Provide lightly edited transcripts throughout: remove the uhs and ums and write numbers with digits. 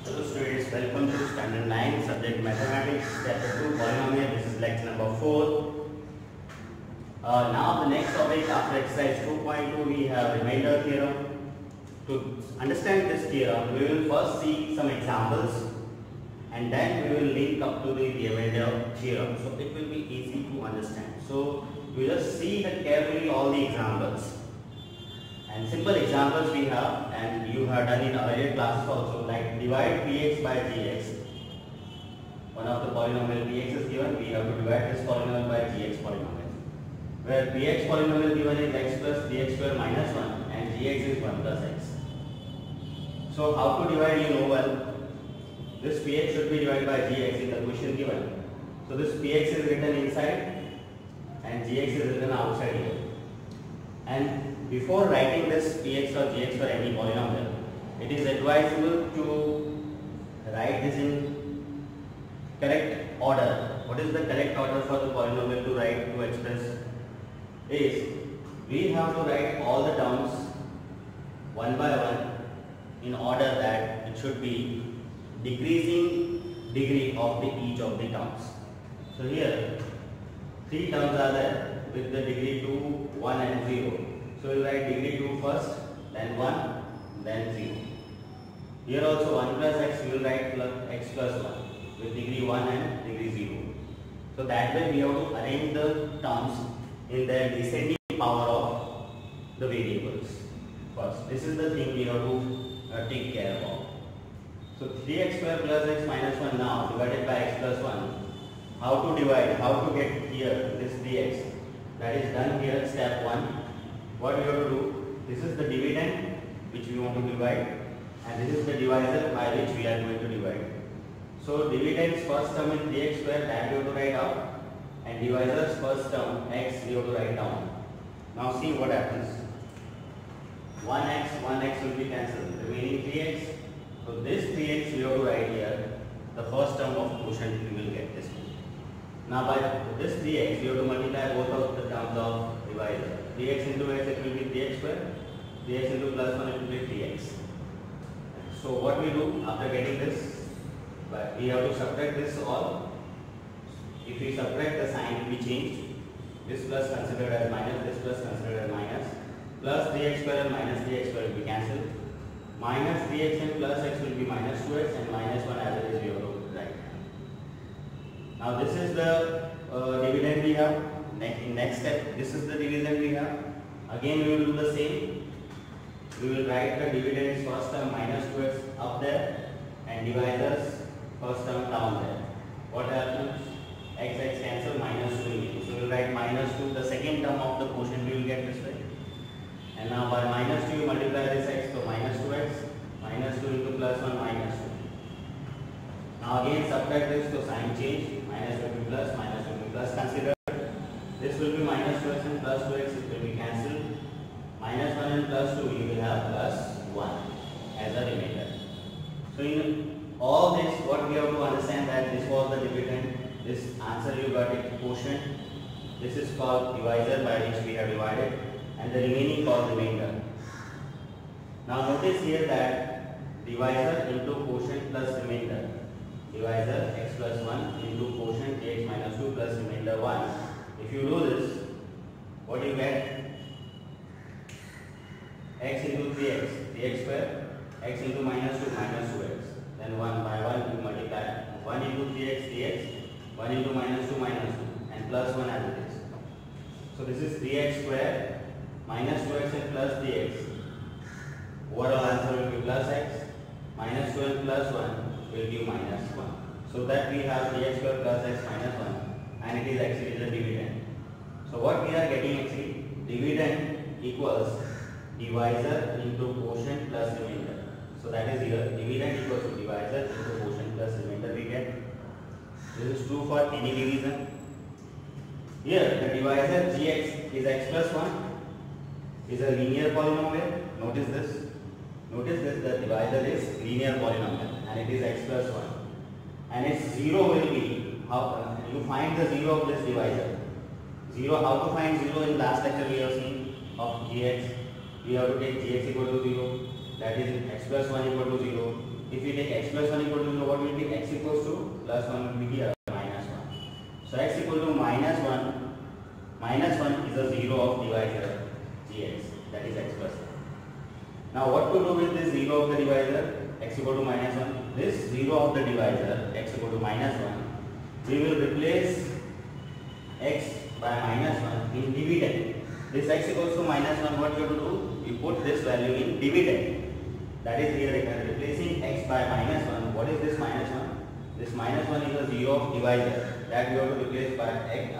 Hello students, welcome to standard 9 subject mathematics chapter 2 polynomial. This is lecture number 4. Now the next topic after exercise 2.2 we have remainder theorem. To understand this theorem we will first see some examples and then we will link up to the remainder theorem. So it will be easy to understand. So you just see that carefully all the examples. And simple examples we have, and you have done in earlier classes also, like divide px by gx. One of the polynomial px is given, we have to divide this polynomial by gx polynomial. Where px polynomial given is x plus dx square minus 1 and gx is 1 plus x. So how to divide, you know well. This px should be divided by gx in the question given. So this px is written inside and gx is written outside here. And before writing this px or gx for any polynomial, it is advisable to write this in correct order. What is the correct order for the polynomial to write, to express? Is we have to write all the terms one by one in order that it should be decreasing degree of each of the terms. So here 3 terms are there with the degree 2, 1 and 0. So we will write degree 2 first, then 1, then 0. Here also 1 plus x we will write plus x plus 1 with degree 1 and degree 0. So that way we have to arrange the terms in their descending power of the variables first. This is the thing we have to take care of. So 3x square plus x minus 1 now divided by x plus 1. How to divide, how to get here this dx. That is done here, step 1. What we have to do, this is the dividend which we want to divide and this is the divisor by which we are going to divide. So dividend's first term is dx square, that we have to write out, and divisor's first term x we have to write down. Now see what happens. 1x will be cancelled, remaining 3x. So this 3x we have to write here, the first term of quotient we will get this one. Now by this 3x we have to multiply both of the terms of divisor. 3x into x it will be 3x square, 3x into plus 1 it will be 3x. So what we do after getting this, we have to subtract this all. If we subtract, the sign will be changed. This plus considered as minus, this plus considered as minus. Plus 3x square and minus 3x square will be cancelled. Minus 3x and plus x will be minus 2x and minus 1 as it is we have to write. Now this is the dividend we have. Next step, this is the division we have. Again we will do the same. We will write the dividend's first term minus 2x up there and divisor's first term down there. What happens? X cancel, minus 2 remaining. So we will write minus 2, the second term of the quotient we will get this way. And now by minus 2 you multiply this x, so minus 2x, minus 2 into plus 1, minus 2. Now again subtract this, so sign change, minus will be plus, minus will be plus. Consider this will be minus 2x and plus 2x, it will be cancelled. Minus 1 and plus 2 you will have plus 1 as a remainder. So in all this what we have to understand that this was the dividend, this answer you got it quotient, this is called divisor by which we have divided, and the remaining called remainder. Now notice here that divisor into quotient plus remainder. Divisor x plus 1 into quotient x minus 2 plus remainder 1. If you do this, what do you get? X into 3x, 3x square, x into minus 2, minus 2x. Then 1 by 1 you multiply. 1 into 3x, 3x, 1 into minus 2, minus 2, and plus 1 as it is. So this is 3x square, minus 2x and plus 3x. Overall answer will be plus x, minus 2 and plus 1 will give minus 1. So that we have 3x square plus x minus 1 and it is actually the dividend. So what we are getting actually, dividend equals divisor into quotient plus remainder. So that is here, dividend equals to divisor into quotient plus remainder we get. This is true for any division. Here the divisor gx is x plus 1 is a linear polynomial. Notice this. Notice this, the divisor is linear polynomial and it is x plus 1. And its 0 will be, how you find the 0 of this divisor. 0, how to find 0 in last lecture we have seen of gx. We have to take gx equal to 0. that is x plus 1 equal to 0. If we take x plus 1 equal to 0, what will be x equals to plus 1 will be here minus 1. So x equal to minus 1 is a 0 of divisor gx, that is x plus 1. Now what to do with this 0 of the divisor x equal to minus 1? This 0 of the divisor x equal to minus 1, we will replace x by minus 1 in dividend. This x equals to minus 1, what you have to do? You put this value in dividend. That is here replacing x by minus 1. What is this minus 1? This minus 1 is a 0 of divisor that we have to replace by x.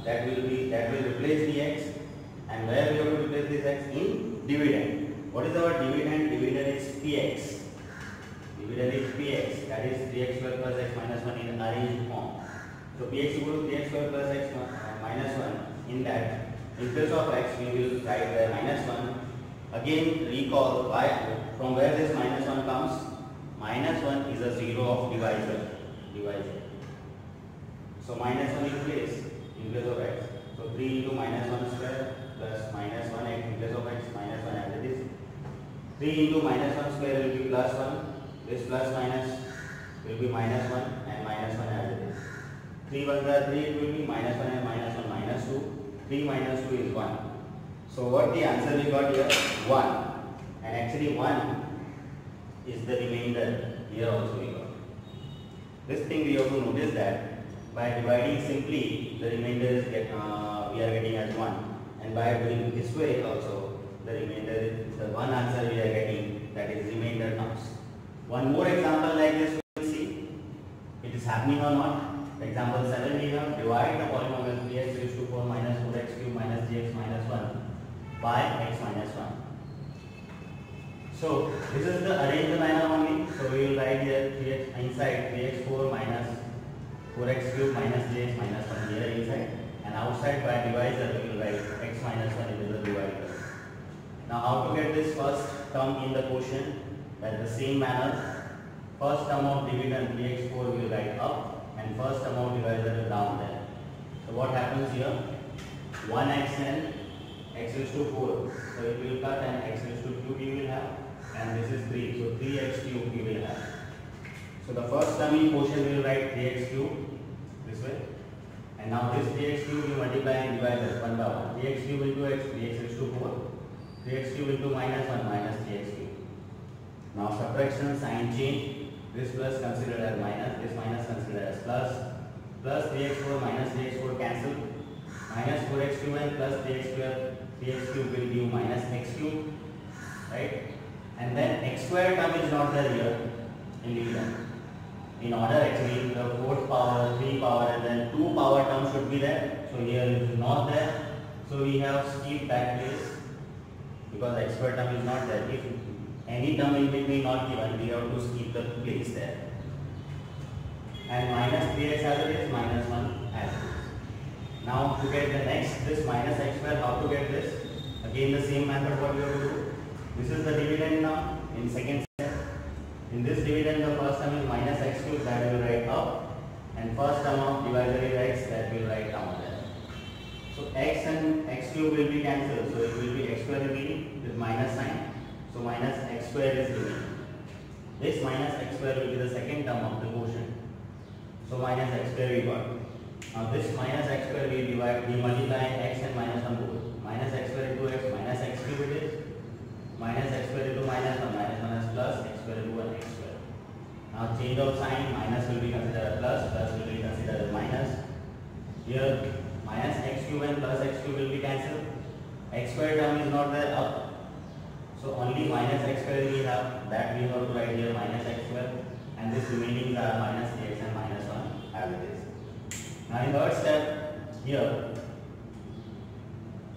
That will replace the x, and where we have to replace this x? In dividend. What is our dividend? Dividend is px. Dividend is px. That is 3x square plus x minus 1 in arranged form. So px equal to 3x square plus x minus 1. In that, in place of x, we will write the minus 1. Again, recall why from where this minus 1 comes. Minus 1 is a 0 of divisor. So minus 1 in place of x. So 3 into minus 1 square plus minus 1 x in place of x minus 1 as it is. 3 into minus 1 square will be plus 1. This plus minus will be minus 1 and minus 1 as it is. 3 1 are 3, it will be minus 1 and minus 1 minus 2. 3 minus 2 is 1. So what the answer we got here? 1. And actually 1 is the remainder here also we got. This thing we have to notice that by dividing simply the remainder is we are getting as 1. And by doing this way also the remainder, the one answer we are getting, that is remainder comes. One more example like this we will see it is happening or not. Example 7 we have divide the polynomial 3x raised to 4 minus 4x cube minus gx minus 1 by x minus 1. So this is the arranged manner only. So we will write here 3x inside 3x4 minus 4x cube minus gx minus 1 here inside, and outside by divisor we will write x minus 1 is the divisor. Now how to get this first term in the quotient? That the same manner. First term of dividend 3x4 we will write up, and first term of divisor is down there. So what happens here? 1x and x raised to 4. So it will cut and x raised to cube we will have, and this is 3. So 3x cube we will have. So the first term in quotient we will write 3x cube this way, and now this 3x cube we multiply and divide 1 by 1. 3x cube into x, 3x raised to 4. 3x cube into minus 1 minus 3x cube. Now subtraction sign change. This plus considered as minus, this minus considered as plus. Plus 3x4 minus 3x4 cancel. Minus 4x cube and plus 3x square. 3x cube will give minus x cube, right? And then x square term is not there here in division. In order actually the 4th power, 3 power and then 2 power term should be there. So here it is not there. So we have skipped that place because x square term is not there. If any term in between not given, we have to skip the place there. And minus 3x as it is, minus 1 as it is. Now to get the next, this minus x square, how to get this? Again the same method what we have to do. This is the dividend now in second step. In this dividend the first term is minus x cube, that we will write up, and first term of divisor is x, that we will write down there. So x and x cube will be cancelled, so it will be x square remaining with minus sign. So minus x square is remaining. This minus x square will be the second term of the quotient. So minus x square we got. Now this minus x square we multiply x and minus 1 both. Minus x square into x minus x cube it is. Minus x square into minus 1 is plus x square into 1 x square. Now change of sign, minus will be considered as plus, plus will be considered as minus. Here minus x cube and plus x cube will be cancelled. X square term is not there up. So only minus x square we have, that we have to write here minus x square, and this remaining are minus x and minus 1 as it is. Now in third step here,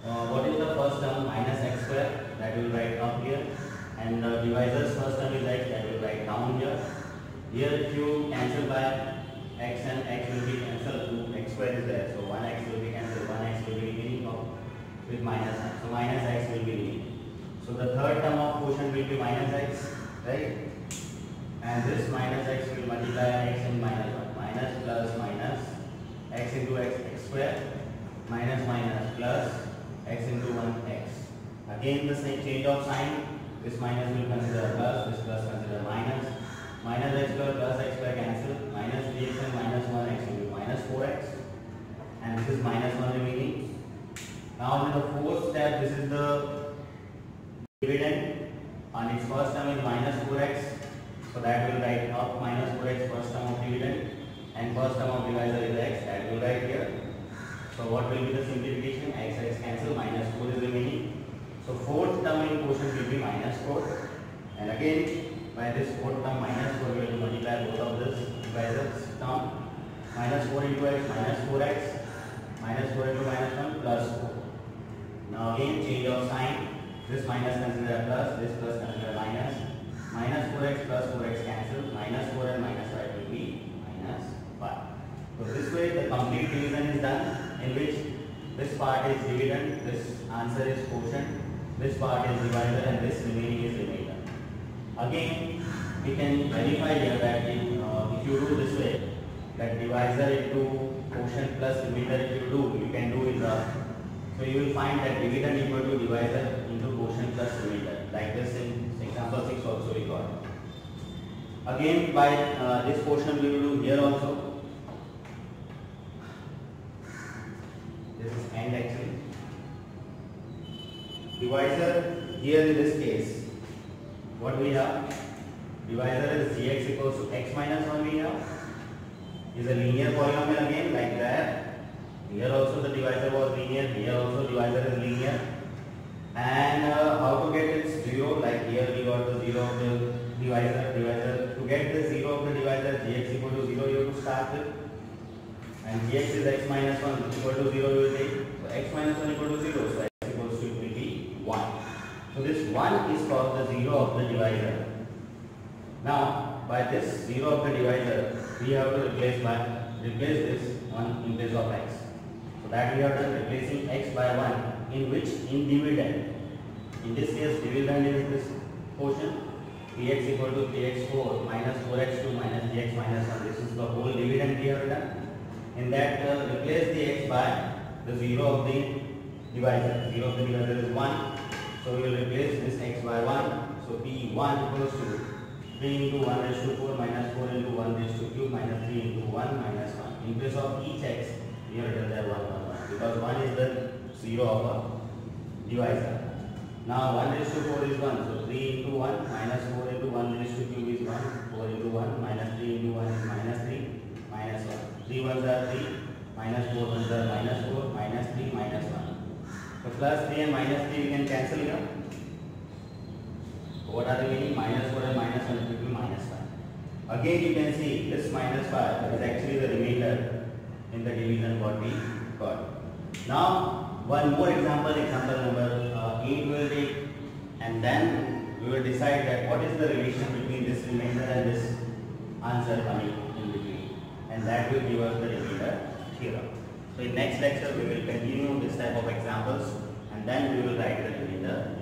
what is the first term? Minus x square, that we will write up here, and the divisor's first term is x, that we will write down here. Here cube cancelled by x and x will be cancelled, x square is there, so 1x will be cancelled, 1x will be remaining with minus x, so minus x will be remaining. So the third term of quotient will be minus x, right? And this minus x will multiply x and minus 1. Minus plus minus x into x, x square, minus minus plus x into 1x. Again the same change of sign. This minus will consider plus, this plus consider minus. Minus x square plus x square cancel. Minus 3x and minus 1x will be minus 4x. And this is minus 1 remaining. Now in the fourth step, this is the dividend. On its first term is minus 4x. So that will write up minus 4x first term of dividend. And first term of divisor is x. That will write here. So what will be the simplification? X cancel, minus 4 is remaining. So fourth term in quotient will be minus 4. And again, by this fourth term minus 4, we will multiply both of this divisors term. Minus 4 into x minus 4x. Minus 4 into minus 1 plus 4. Now again change of sign. This minus consider plus, this plus consider minus. Minus 4x plus 4x cancel. Minus 4 and minus 5 will be minus 5. So this way the complete division is done, in which this part is dividend, this answer is quotient, this part is divisor, and this remaining is remainder. Again, we can verify here that if you do this way, that divisor into quotient plus remainder, if you do, you can do it rough. So you will find that dividend equal to divisor into quotient plus remainder. Like this in example 6 also we got. Again, by this portion we will do here also. This is end actually. Divisor here in this case, what we have? Divisor is gx equals to x minus 1 we have. Is a linear polynomial again, like that. Here also the divisor was linear, here also divisor is linear. And how to get its 0? Like here we got the 0 of the divisor. To get the 0 of the divisor, gx equal to 0 you have to start with. And gx is x minus 1 equal to 0 you will take. So x minus 1 equal to 0, so x equals to it will be 1. So this 1 is called the 0 of the divisor. Now by this 0 of the divisor, we have to replace this 1 in place of x. So that we have done, replacing x by 1, in which in dividend. In this case dividend is this portion, px equal to 3x4 minus 4x2 minus gx minus 1. This is the whole dividend we have done. In that replace the x by the 0 of the divisor. 0 of the divisor is 1. So we will replace this x by 1. So p1 equals to 3 into 1 raised to 4 minus 4 into 1 raised to cube minus 3 into 1 minus 1. In place of each x, we have written there 1, 1, 1, because 1 is the 0 of a divisor. Now 1 raised to 4 is 1, so 3 into 1 minus 4 into 1 raised to cube is 1, 4 into 1 minus 3 into 1 is minus 3, minus 1. 3 ones are 3, minus 4 ones are minus 4, minus 3, minus 1. So plus 3 and minus 3 we can cancel here. What are the meaning? Minus 4 and minus 1 will be minus 5. Again you can see this minus 5 is actually the remainder in the division what we got. Now one more example, example number 8 we will take, and then we will decide that what is the relation between this remainder and this answer coming in between, and that will give us the remainder theorem. So in next lecture we will continue this type of examples, and then we will write the remainder